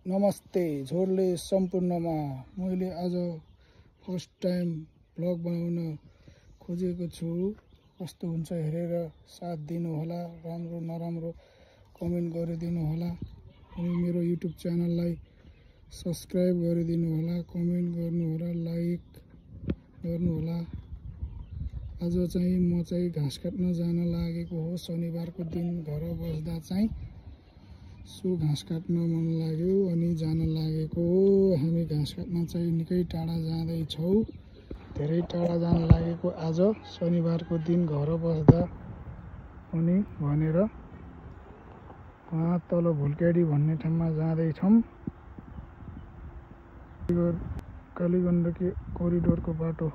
नमस्ते झोरले सम्पूर्णमा मैले आज फर्स्ट टाइम भ्लग बनाउन खोजेको छु। कस्तो हुन्छ हेरेर साथ दिनु होला, राम्रो नराम्रो कमेन्ट गरिदिनु होला अनि मेरो युट्युब च्यानललाई सब्स्क्राइब गरिदिनु होला, कमेन्ट गर्नु होला, लाइक गर्नु होला। आज चाहिँ म चाहिँ घाँस काट्न जान लागेको हो। शनिबारको दिन घर बस्दा चाहिँ सो घाँस काट्न मन लाग्यो अनि जान लागेको हो। हामी घाँस काट्न चाहिँ निकै टाढा जाँदैछौँ, धेरै टाढा जान लागेको आज शनिबारको दिन घर बस्दा अनि भनेर वहाँ तल भुल्क्याडी भन्ने ठाउँमा जाँदैछौँ। कालीगण्डकी कोरिडोरको बाटो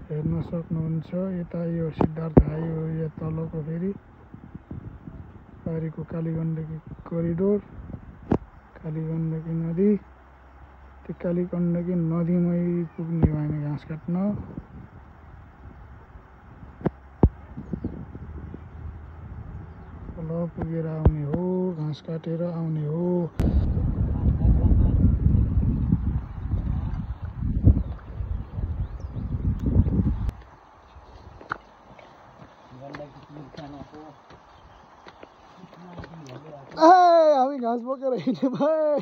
हेर्न सक्नुहुन्छ। यता यो सिद्धार्थ हाइवे यो तलको फेरि पारीको कालीगण्डकी कोरिडोर, कालीगण्डकी नदी। त्यो कालीगण्डकी नदीमै पुग्ने हो हामी घाँस काट्न। तल पुगेर आउने हो, घाँस काटेर आउने हो। हामी घाँस बोकेर हिँड्ने भाइ।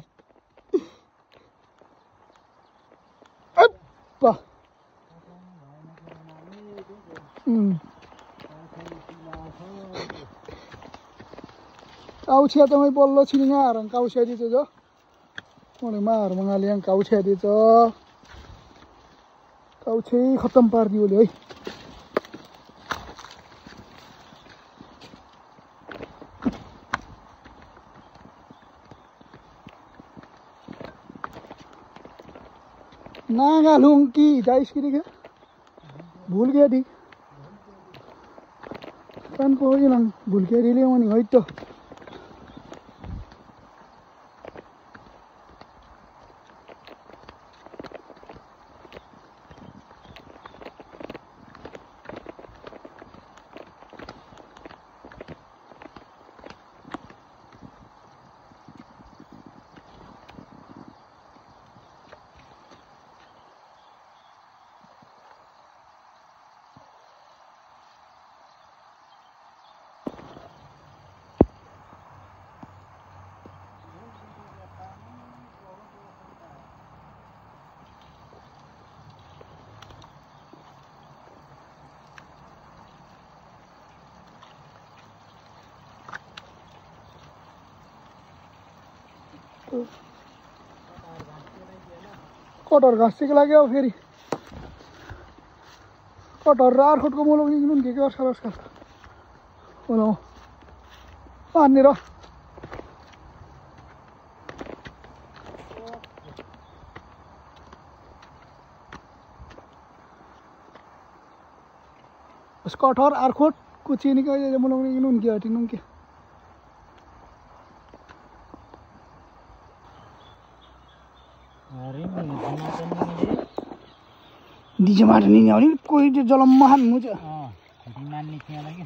काउछिया තමයි बल्ल छिनिङ हारं काउछिया दिन्छ जो मैले मार मंगालियां काउछिया दिन्छ। काउछे खत्म पार्दियो ले है। नागा लुंकी जाइस की दिखे भूल गया दी कान को ही लंग भूल गया दी ले मनी होई तो कटर घाँस के लगे फेरि कटर र आर्खटको मोलो निक्लिनु के गर्छ आजकल होला पानी र बस कटर आर्खट कुचिनी के मोलो निक्लिनु के हटिनु के डीजे मार नहीं आनी कोई जो जलम महान मुझे मान नहीं किया लगे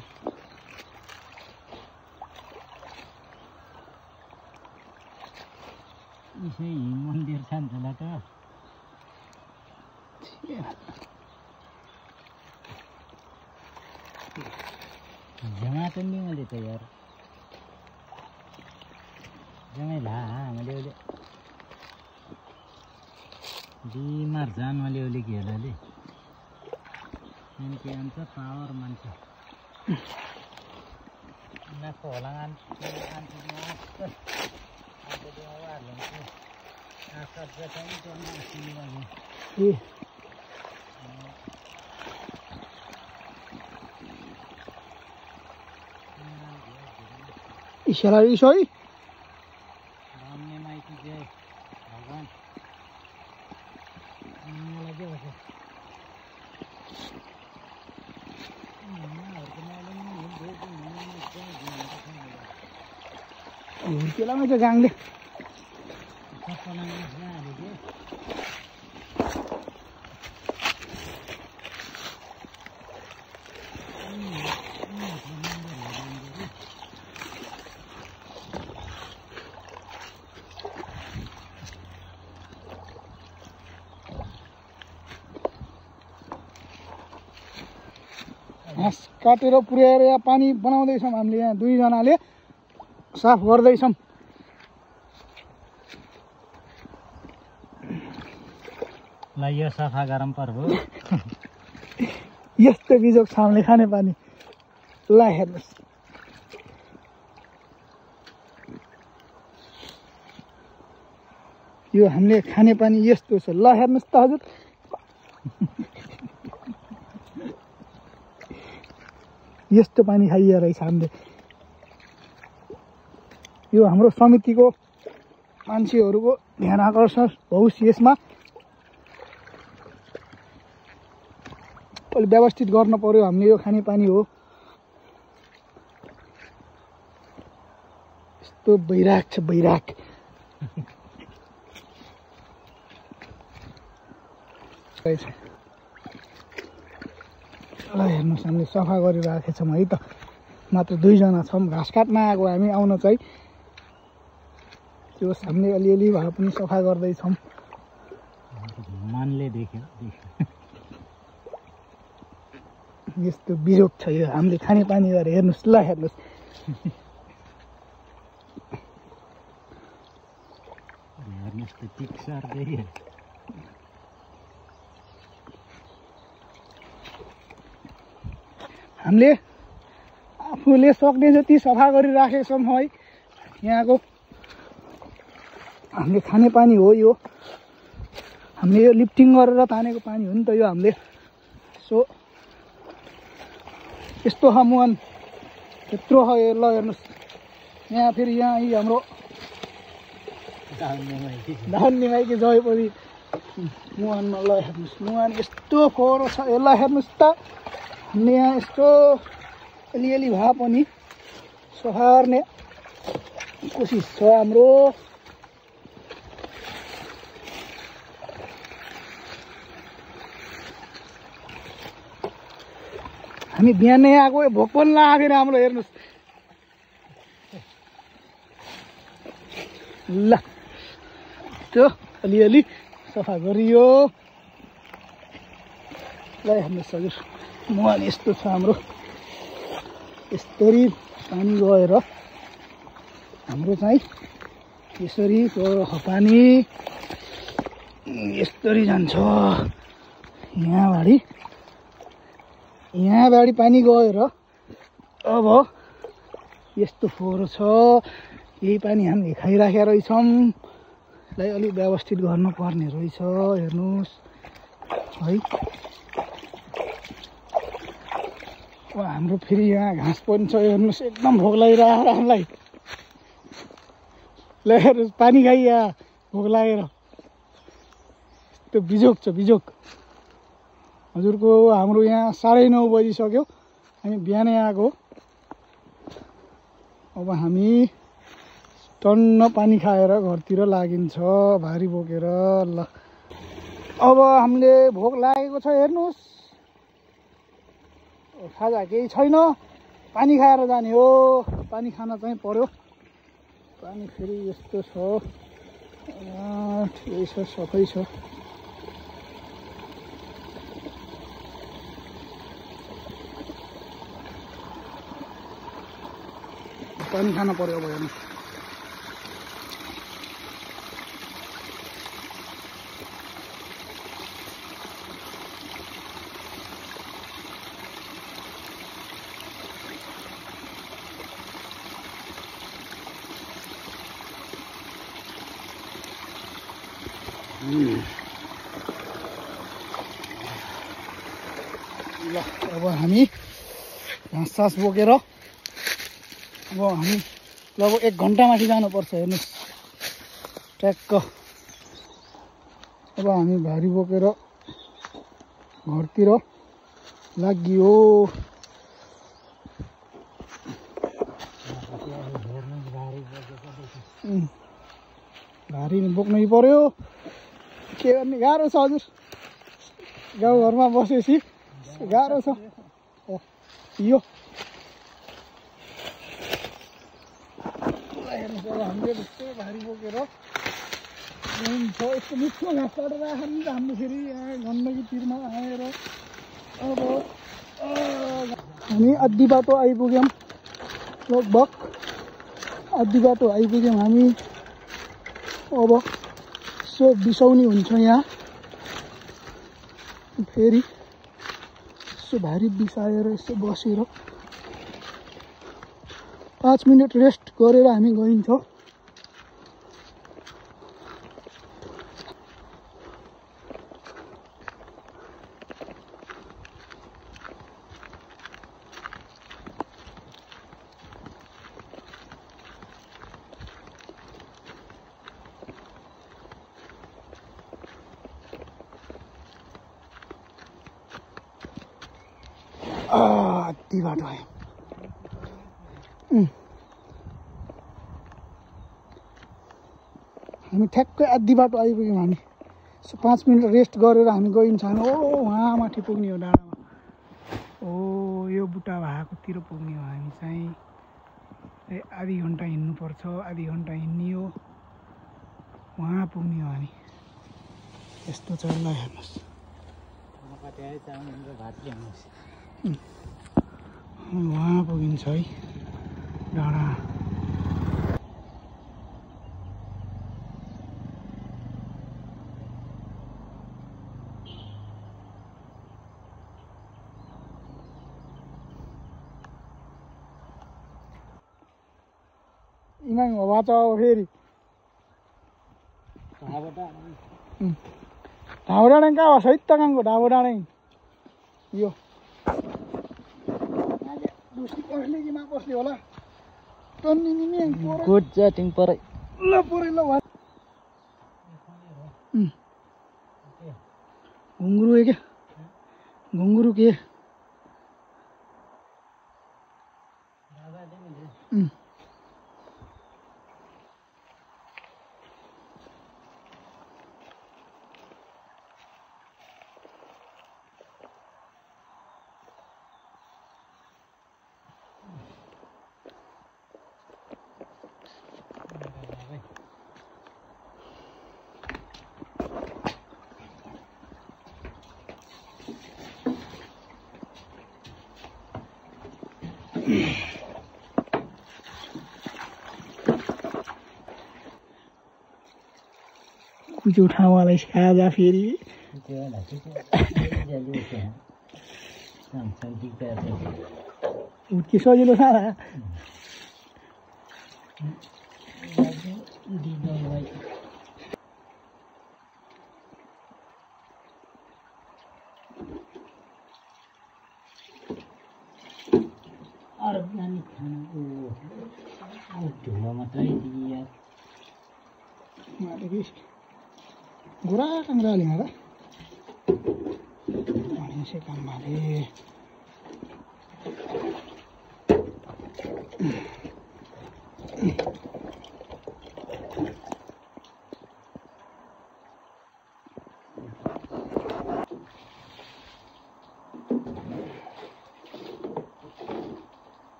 इसे ही मंदिर शांत लगा जमा तो नहीं मिले तो यार जमा ला मिले वाले बीमार जान वाले वाले की है ले इनके अंदर पावर मानते ना कोलांग अंत में आते जो आवाज़ लेंगे आकाश जैसा ही तो ना सीधी वाली इशारा इशाई राम ने माई की जय भगवान लगे वैसे केला में गांग दे घाँस काटेर पुर्याएर यहाँ पानी बनाउँदैछौँ हामीले। यहाँ दुईजनाले साफ गर्दैछौँ। ल यो सफा गरम पर्यो। यस्तो बिजोग छ हामीले खाने पानी। ल हेर्नुहोस्, यो हामीले खाने पानी यस्तो छ। ल हेर्नुहोस् त हजुर, यस्तो पानी खाइया रहेछ हामीले। यो हाम्रो समितिको मान्छेहरूको ध्यान आकर्षण होस् यसमा। अलि व्यवस्थित गर्न पर्यो हामीले। यो खाने पानी हो। यस्तो बैराग छ, बैराग। ल हेर्नुहोस्, हामीले सफा गरिराखेछौँ है त। मात्र दुईजना छौँ, घाँस काट्न आएको हामी। आउन चाहिँ त्यो हामीले अलिअलि भए पनि सफा गर्दैछौँ। मनले देख्यो। यस्तो बिजोग छ यो हामीले खाने पानी गरेर। हेर्नुहोस्, ल हेर्नुहोस्, हेर्नुहोस् त टिक्सर्दै। हामीले आफूले सक्ने जति सफा गरिराखेका छौँ है। यहाँको हामीले खाने पानी हो यो। हामीले यो लिफ्टिङ गरेर तानेको पानी हो नि त यो हामीले। सो यस्तो छ मुहान, यत्रो छ यो। ल हेर्नुहोस्, यहाँ फेरि यहाँ यी हाम्रो धान निमाइकी जयपरी मुहानमा। ल हेर्नुहोस्, मुहान यस्तो फोहोर छ। ल हेर्नुहोस् त, हामीले यहाँ यस्तो अलिअलि भए पनि सफार्ने कोसिस छ हाम्रो। हामी बिहानै आएको, भोक पनि लागेन हाम्रो। हेर्नुहोस्, ल त्यो अलिअलि सफा गरियो। ल हेर्नुहोस् हजुर, मुहान यस्तो छ हाम्रो। यसरी पानी गएर हाम्रो चाहिँ यसरी गएर पानी यसरी जान्छ। यहाँबाडी पानी गएर अब यस्तो फोहोर छ। यही पानी हामीले खाइराखेका रहेछौँ। यसलाई अलिक व्यवस्थित गर्नुपर्ने रहेछ। हेर्नुहोस् है। हाम्रो फेरि यहाँ घाँस पनि छ। हेर्नुहोस्, एकदम भोक लागिरहेको हामीलाई। ल हेर्नुहोस्, पानी खाइया भोक लागेर। यस्तो बिजोग छ, बिजोग। हजुरको हाम्रो यहाँ 9:30 बजिसक्यो। हामी बिहानै आएको। अब हामी टन्न पानी खाएर घरतिर लागिन्छ भारी बोकेर। ल अब हामीले भोक लागेको छ। हेर्नुहोस्, खाजा केही छैन, पानी खाएर जाने हो। पानी खान चाहिँ पर्यो। पानी फेरि यस्तो छ, ठिकै छ, सफै छ। पानी खान पर्यो अब। हेर्नुहोस्, ल अब हामी घाँस सास बोकेर अब हामी लगभग 1 घन्टा माथि जानुपर्छ। हेर्नुहोस् ट्याक्क। अब हामी भारी बोकेर घरतिर लागियो। भारी बोक्नै पर्यो। के गर्ने, गाह्रो छ हजुर। गाउँघरमा बसेपछि गाह्रो छ यो। हेर्नुहोस्, अब हामीले यस्तो भारी बोकेर हुन्छ। यस्तो मिठो घाँस काटेर राख्नु नि त हाम्रो फेरि यहाँ गण्डकीतिरमा आएर। अब हामी आधी बाटो आइपुग्यौँ लगभग आधी बाटो आइपुग्यौँ हामी अब यसो बिसाउनी हुन्छ यहाँ फेरि यसो भारी बिसाएर यसो बसेर 5 मिनट रेस्ट गरेर हामी गइन्छौँ आधी बाटो आयो हामी ठ्याक्कै आधी बाटो आइपुग्यौँ हामी 5 मिनट रेस्ट गरेर हामी गइन्छ हामी ओ वहाँ माथि पुग्ने हो डाँडामा ओ यो बुट्टा भाकोतिर पुग्ने हो हामी चाहिँ आधी घन्टा हिँड्नुपर्छ आधी घन्टा हिँड्नियो वहाँ पुग्ने हो हामी यस्तो छ ल हेर्नुहोस् वहाँ पुगिन्छ है डाँडा इमाङ वाचा फेरि ढाबो डाँडा कहाँ हो सहित तगाङको ढाबो डाँडा यो कसले कि कसले होला गुड ज्याटिङ परै ल परे ल घुङ्गुरु क्या घुङ्गुरु के कुचो ठाउँलाई खाजा फेरि उठ्के सजिलो छ अर्ग्यानिक खाना धुवा मात्रै दिए गोरा काङ्ग्राले मारा भनेपछि कामले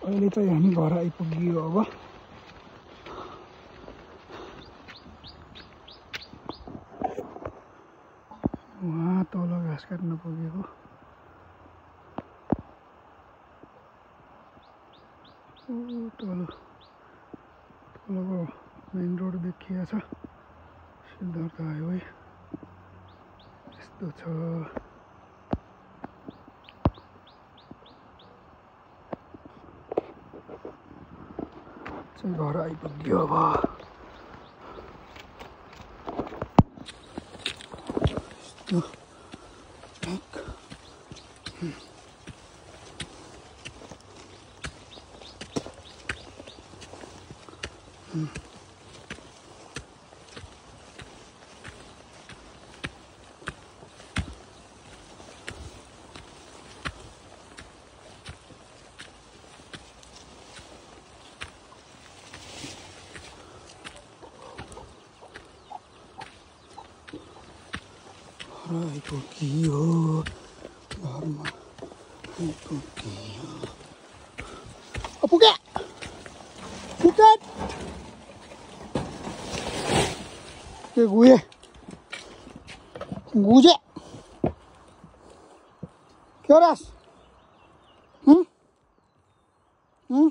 अहिले चाहिँ हामी घर आइपुग्यो अब वहाँ तल घाँस काट्न पुगेको तलको मेन रोड देखिया छ सिद्धार्थ हाइवे यस्तो छ घर आइपुग्यो अब आइपुग्यो घरमा आइपुग्यो पुग्यो Que guye. Guye. ¿Qué horas? ¿Mm? ¿Mm?